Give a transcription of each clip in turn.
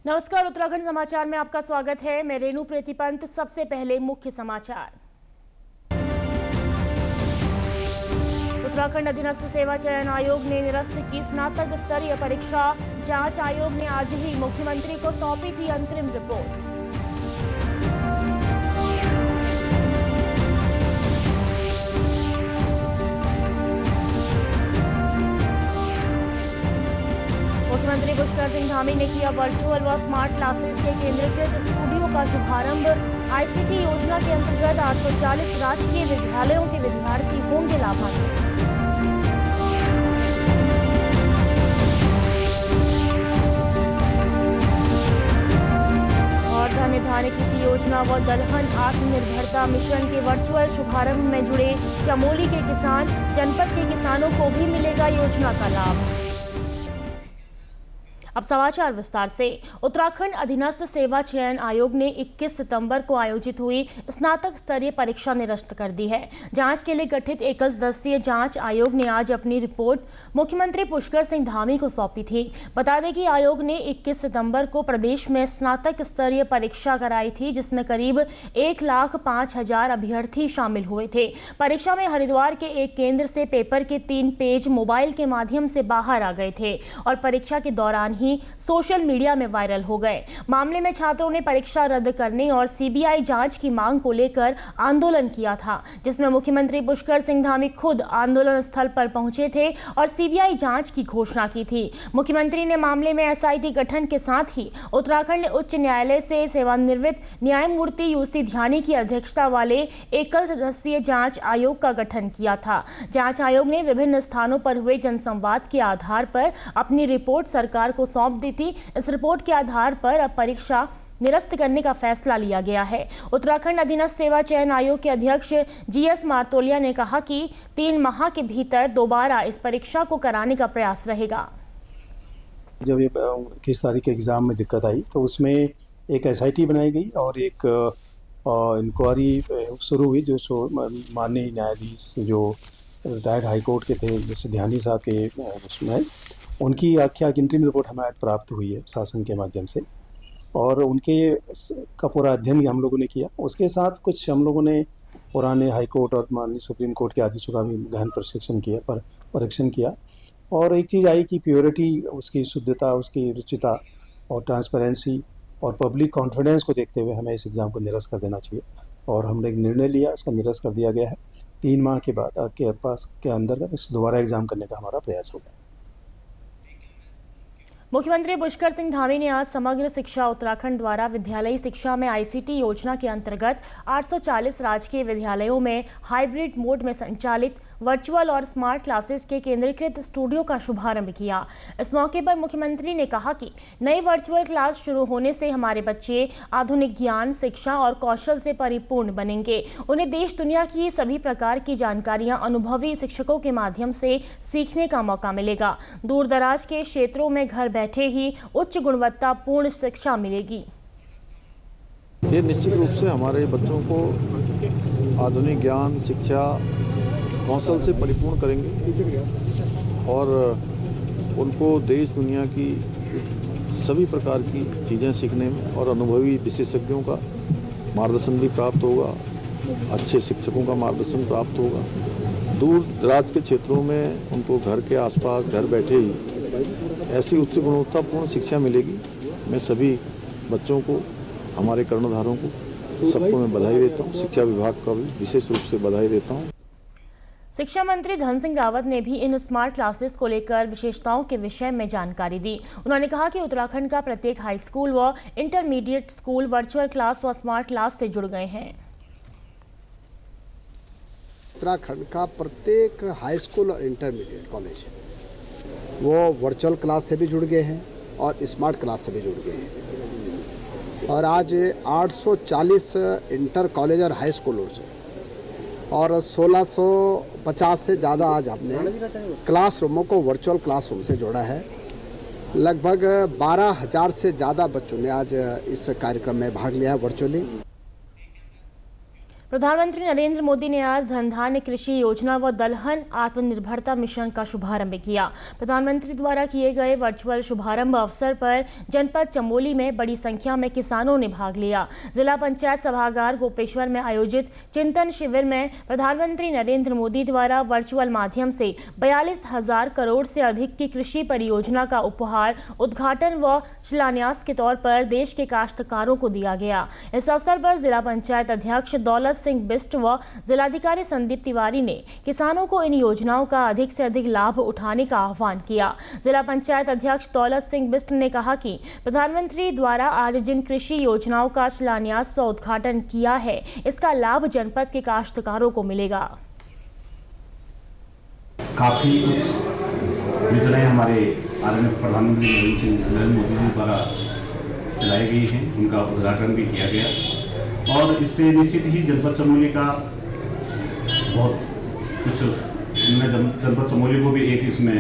नमस्कार, उत्तराखंड समाचार में आपका स्वागत है। मैं रेणु प्रीतिपंत। सबसे पहले मुख्य समाचार। उत्तराखंड अधीनस्थ सेवा चयन आयोग ने निरस्त की स्नातक स्तरीय परीक्षा। जांच आयोग ने आज ही मुख्यमंत्री को सौंपी थी अंतरिम रिपोर्ट। मुख्यमंत्री पुष्कर सिंह धामी ने किया वर्चुअल व स्मार्ट क्लासेस के केंद्रीकृत स्टूडियो का शुभारंभ। आईसीटी योजना के अंतर्गत 840 राजकीय विद्यालयों के विद्यार्थी होंगे लाभान्वित। और धन्य धान्य कृषि योजना व दलहन आत्मनिर्भरता मिशन के वर्चुअल शुभारंभ में जुड़े चमोली के किसान। जनपद के किसानों को भी मिलेगा योजना का लाभ। अब समाचार विस्तार से। उत्तराखंड अधीनस्थ सेवा चयन आयोग ने 21 सितंबर को आयोजित हुई स्नातक स्तरीय परीक्षा निरस्त कर दी है। जांच के लिए गठित एकल सदस्यीय जांच आयोग ने आज अपनी रिपोर्ट मुख्यमंत्री पुष्कर सिंह धामी को सौंपी थी। बता दें कि आयोग ने 21 सितंबर को प्रदेश में स्नातक स्तरीय परीक्षा कराई थी, जिसमें करीब 1,05,000 अभ्यर्थी शामिल हुए थे। परीक्षा में हरिद्वार के एक केंद्र से पेपर के 3 पेज मोबाइल के माध्यम से बाहर आ गए थे और परीक्षा के दौरान ही सोशल मीडिया में वायरल हो गए। मामले में छात्रों ने परीक्षा रद्द करने और सीबीआई जांच की मांग को लेकर आंदोलन किया था, जिसमें मुख्यमंत्री पुष्कर सिंह धामी खुद आंदोलन स्थल पर पहुंचे थे और सीबीआई जांच की घोषणा की थी। मुख्यमंत्री ने मामले में एसआईटी गठन के साथ ही उत्तराखंड उच्च न्यायालय से सेवानिवृत्त न्यायमूर्ति यूसी ध्यानी की अध्यक्षता वाले एकल सदस्यीय जांच आयोग का गठन किया था। जांच आयोग ने विभिन्न स्थानों पर हुए जनसंवाद के आधार पर अपनी रिपोर्ट सरकार को सौंप दी थी। इस रिपोर्ट के आधार पर अब परीक्षा निरस्त करने का फैसला लिया गया है। उत्तराखंड अधीनस्थ सेवा चयन आयोग के अध्यक्ष जीएस मार्तोलिया ने कहा कि 3 माह के भीतर दोबारा इस परीक्षा को कराने का प्रयास रहेगा। जब ये 21 तारीख के एग्ज़ाम में दिक्कत आई तो उसमें एक एसआईटी बनाई गई और एक इंक्वायरी शुरू हुई, जो माननीय न्यायाधीश जो रिटायर्ड हाई कोर्ट के थे, जैसे ध्यानी साहब के उसमें उनकी आख्या इंटरिम रिपोर्ट हमें प्राप्त हुई है शासन के माध्यम से, और उनके का पूरा अध्ययन हम लोगों ने किया। उसके साथ कुछ हम लोगों ने पुराने हाई कोर्ट और माननीय सुप्रीम कोर्ट के आदेशों का भी गहन परीक्षण किया और एक चीज़ आई कि प्योरिटी, उसकी शुद्धता, उसकी रुचिता और ट्रांसपेरेंसी और पब्लिक कॉन्फिडेंस को देखते हुए हमें इस एग्ज़ाम को निरस्त कर देना चाहिए और हमने एक निर्णय लिया, उसका निरस्त कर दिया गया है। 3 माह के बाद के पास के अंदर इस दोबारा एग्ज़ाम करने का हमारा प्रयास होगा। मुख्यमंत्री पुष्कर सिंह धामी ने आज समग्र शिक्षा उत्तराखंड द्वारा विद्यालयी शिक्षा में आईसीटी योजना के अंतर्गत 840 राजकीय विद्यालयों में हाइब्रिड मोड में संचालित वर्चुअल और स्मार्ट क्लासेस के केंद्रीकृत स्टूडियो का शुभारंभ किया। इस मौके पर मुख्यमंत्री ने कहा कि नई वर्चुअल क्लास शुरू होने से हमारे बच्चे आधुनिक ज्ञान, शिक्षा और कौशल से परिपूर्ण बनेंगे। उन्हें देश दुनिया की सभी प्रकार की जानकारियां अनुभवी शिक्षकों के माध्यम से सीखने का मौका मिलेगा। दूर दराज के क्षेत्रों में घर बैठे ही उच्च गुणवत्तापूर्ण शिक्षा मिलेगी। ये निश्चित रूप से हमारे बच्चों को आधुनिक ज्ञान, शिक्षा, कौशल से परिपूर्ण करेंगे और उनको देश दुनिया की सभी प्रकार की चीज़ें सीखने में और अनुभवी विशेषज्ञों का मार्गदर्शन भी प्राप्त होगा, अच्छे शिक्षकों का मार्गदर्शन प्राप्त होगा। दूर दराज के क्षेत्रों में उनको घर के आसपास घर बैठे ही ऐसी उच्च गुणवत्तापूर्ण शिक्षा मिलेगी। मैं सभी बच्चों को, हमारे कर्णधारों को, सबको मैं बधाई देता हूँ। शिक्षा विभाग का भी विशेष रूप से बधाई देता हूँ। शिक्षा मंत्री धन सिंह रावत ने भी इन स्मार्ट क्लासेस को लेकर विशेषताओं के विषय में जानकारी दी। उन्होंने कहा कि उत्तराखंड का प्रत्येक हाई स्कूल व इंटरमीडिएट स्कूल वर्चुअल क्लास व स्मार्ट क्लास से जुड़ गए हैं। उत्तराखंड का प्रत्येक हाई स्कूल और इंटरमीडिएट कॉलेज वो वर्चुअल क्लास से भी जुड़ गए हैं और स्मार्ट क्लास से भी जुड़ गए हैं। और आज 840 इंटर कॉलेज और हाई स्कूलों से और 1650 से ज़्यादा आज हमने क्लासरूमों को वर्चुअल क्लासरूम से जोड़ा है। लगभग 12,000 से ज़्यादा बच्चों ने आज इस कार्यक्रम में भाग लिया वर्चुअली। प्रधानमंत्री नरेंद्र मोदी ने आज धन धान्य कृषि योजना व दलहन आत्मनिर्भरता मिशन का शुभारंभ किया। प्रधानमंत्री द्वारा किए गए वर्चुअल शुभारंभ अवसर पर जनपद चमोली में बड़ी संख्या में किसानों ने भाग लिया। जिला पंचायत सभागार गोपेश्वर में आयोजित चिंतन शिविर में प्रधानमंत्री नरेंद्र मोदी द्वारा वर्चुअल माध्यम से 42,000 करोड़ से अधिक की कृषि परियोजना का उपहार उद्घाटन व शिलान्यास के तौर पर देश के काश्तकारों को दिया गया। इस अवसर पर जिला पंचायत अध्यक्ष दौलत सिंह बिष्ट व जिलाधिकारी संदीप तिवारी ने किसानों को इन योजनाओं का अधिक से अधिक लाभ उठाने का आह्वान किया। जिला पंचायत अध्यक्ष दौलत सिंह बिष्ट ने कहा कि प्रधानमंत्री द्वारा आज जिन कृषि योजनाओं का शिलान्यास व उद्घाटन किया है, इसका लाभ जनपद के काश्तकारों को मिलेगा। काफ़ी कुछ योजनाएं हमारे आदरणीय प्रधानमंत्री नरेंद्र मोदी जी द्वारा चलाई गई हैं, उनका उद्घाटन भी किया गया और इससे निश्चित ही जनपद चमोली का बहुत कुछ इनमें जनपद चमोली को भी एक इसमें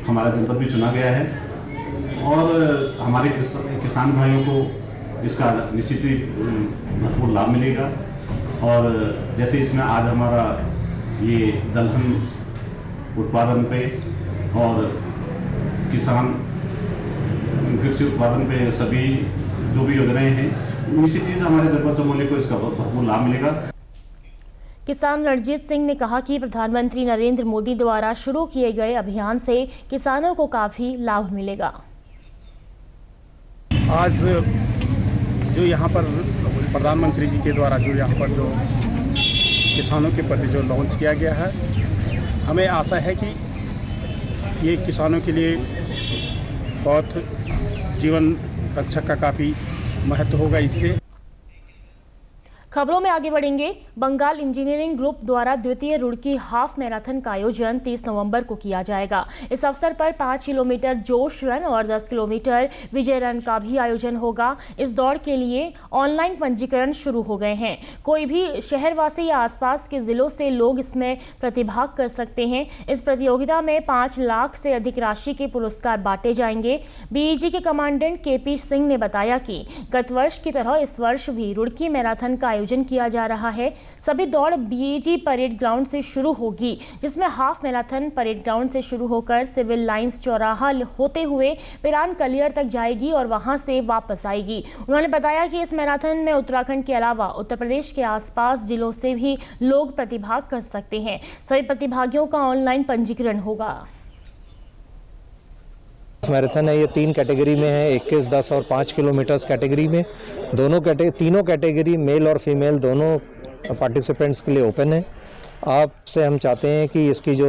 हमारा जनपद भी चुना गया है और हमारे किसान भाइयों को इसका निश्चित ही भरपूर लाभ मिलेगा। और जैसे इसमें आज हमारा ये दलहन उत्पादन पे और किसान कृषि उत्पादन पे सभी जो भी योजनाएं हैं, निश्चित ही हमारे जनपद चमोली को इसका भरपूर लाभ मिलेगा। किसान रणजीत सिंह ने कहा कि प्रधानमंत्री नरेंद्र मोदी द्वारा शुरू किए गए अभियान से किसानों को काफी लाभ मिलेगा। आज जो यहाँ पर प्रधानमंत्री जी के द्वारा जो यहाँ पर जो किसानों के प्रति जो लॉन्च किया गया है, हमें आशा है कि ये किसानों के लिए बहुत जीवन रक्षा का काफ़ी महत्व होगा। इससे खबरों में आगे बढ़ेंगे। बंगाल इंजीनियरिंग ग्रुप द्वारा द्वितीय रुड़की हाफ मैराथन का आयोजन 30 नवंबर को किया जाएगा। इस अवसर पर 5 किलोमीटर जोश रन और 10 किलोमीटर विजय रन का भी आयोजन होगा। इस दौड़ के लिए ऑनलाइन पंजीकरण शुरू हो गए हैं। कोई भी शहरवासी या आसपास के जिलों से लोग इसमें प्रतिभाग कर सकते हैं। इस प्रतियोगिता में 5 लाख से अधिक राशि के पुरस्कार बांटे जाएंगे। बीईजी के कमांडेंट केपी सिंह ने बताया कि गत वर्ष की तरह इस वर्ष भी रुड़की मैराथन का आयोजन किया जा रहा है। सभी दौड़ बीईजी परेड ग्राउंड से शुरू होगी, जिसमें हाफ मैराथन परेड ग्राउंड से शुरू होकर सिविल लाइंस चौराहा होते हुए पिरान कलियर तक जाएगी और वहां से वापस आएगी। उन्होंने बताया कि इस मैराथन में उत्तराखंड के अलावा उत्तर प्रदेश के आसपास जिलों से भी लोग प्रतिभाग कर सकते हैं। सभी प्रतिभागियों का ऑनलाइन पंजीकरण होगा। मैराथन है, ये 3 कैटेगरी में है, 21, 10 और 5 किलोमीटर्स कैटेगरी में। तीनों कैटेगरी मेल और फीमेल दोनों पार्टिसिपेंट्स के लिए ओपन है। आपसे हम चाहते हैं कि इसकी जो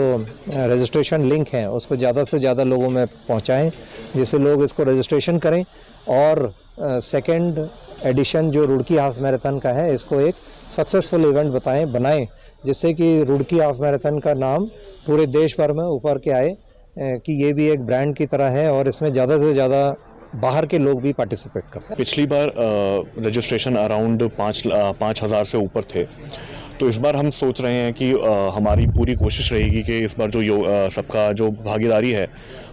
रजिस्ट्रेशन लिंक है उसको ज़्यादा से ज़्यादा लोगों में पहुंचाएं, जिससे लोग इसको रजिस्ट्रेशन करें और सेकंड एडिशन जो रुड़की हाफ मैराथन का है इसको एक सक्सेसफुल इवेंट बनाएं, जिससे कि रुड़की हाफ मैराथन का नाम पूरे देश भर में ऊपर के आए कि ये भी एक ब्रांड की तरह है और इसमें ज़्यादा से ज़्यादा बाहर के लोग भी पार्टिसिपेट कर सकते हैं। पिछली बार रजिस्ट्रेशन अराउंड 5,000 से ऊपर थे, तो इस बार हम सोच रहे हैं कि हमारी पूरी कोशिश रहेगी कि इस बार जो सबका जो भागीदारी है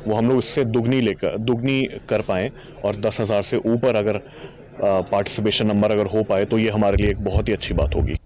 वो हम लोग इससे दुगनी कर पाएँ और 10,000 से ऊपर अगर पार्टिसिपेशन नंबर अगर हो पाए तो ये हमारे लिए एक बहुत ही अच्छी बात होगी।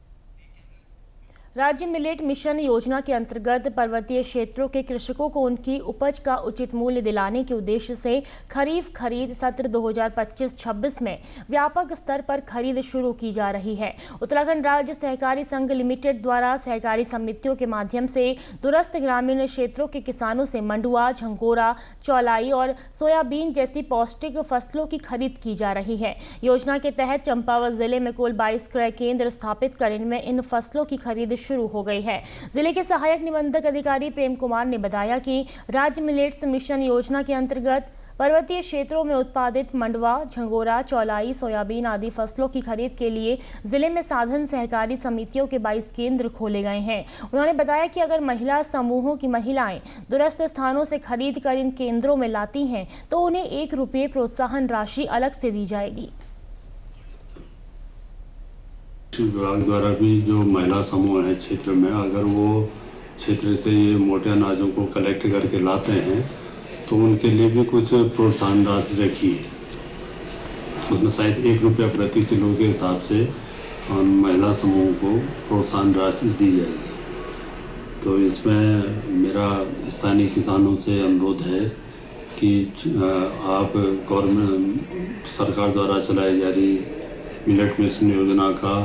राज्य मिलेट मिशन योजना के अंतर्गत पर्वतीय क्षेत्रों के कृषकों को उनकी उपज का उचित मूल्य दिलाने के उद्देश्य से खरीफ खरीद सत्र 2025-26 में व्यापक स्तर पर खरीद शुरू की जा रही है। उत्तराखंड राज्य सहकारी संघ लिमिटेड द्वारा सहकारी समितियों के माध्यम से दूरस्थ ग्रामीण क्षेत्रों के किसानों से मंडुआ, झंगोरा, चौलाई और सोयाबीन जैसी पौष्टिक फसलों की खरीद की जा रही है। योजना के तहत चंपावत जिले में कुल 22 क्रय केंद्र स्थापित कर इनमें इन फसलों की खरीद शुरू हो गई है। जिले के सहायक निबंधक अधिकारी प्रेम कुमार ने बताया कि राज्य मिलेट्स मिशन योजना के अंतर्गत पर्वतीय क्षेत्रों में उत्पादित मंडवा, झंगोरा, चौलाई, सोयाबीन आदि फसलों की खरीद के लिए जिले में साधन सहकारी समितियों के 22 केंद्र खोले गए हैं। उन्होंने बताया कि अगर महिला समूहों की महिलाएं दूरस्थ स्थानों से खरीद कर इन केंद्रों में लाती हैं तो उन्हें 1 रुपये प्रोत्साहन राशि अलग से दी जाएगी। विभाग द्वारा भी जो महिला समूह है क्षेत्र में, अगर वो क्षेत्र से ये मोटे अनाजों को कलेक्ट करके लाते हैं तो उनके लिए भी कुछ प्रोत्साहन राशि रखी है। उसमें शायद 1 रुपया प्रति किलो के हिसाब से और महिला समूह को प्रोत्साहन राशि दी जाएगी। तो इसमें मेरा स्थानीय किसानों से अनुरोध है कि आप गवर्नमेंट सरकार द्वारा चलाई जा रही मिलेट मिशन योजना का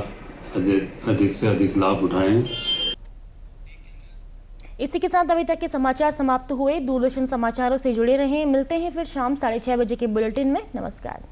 अधिक से अधिक लाभ उठाएं। इसी के साथ अभी तक के समाचार समाप्त हुए। दूरदर्शन समाचारों से जुड़े रहें। मिलते हैं फिर शाम 6:30 बजे के बुलेटिन में। नमस्कार।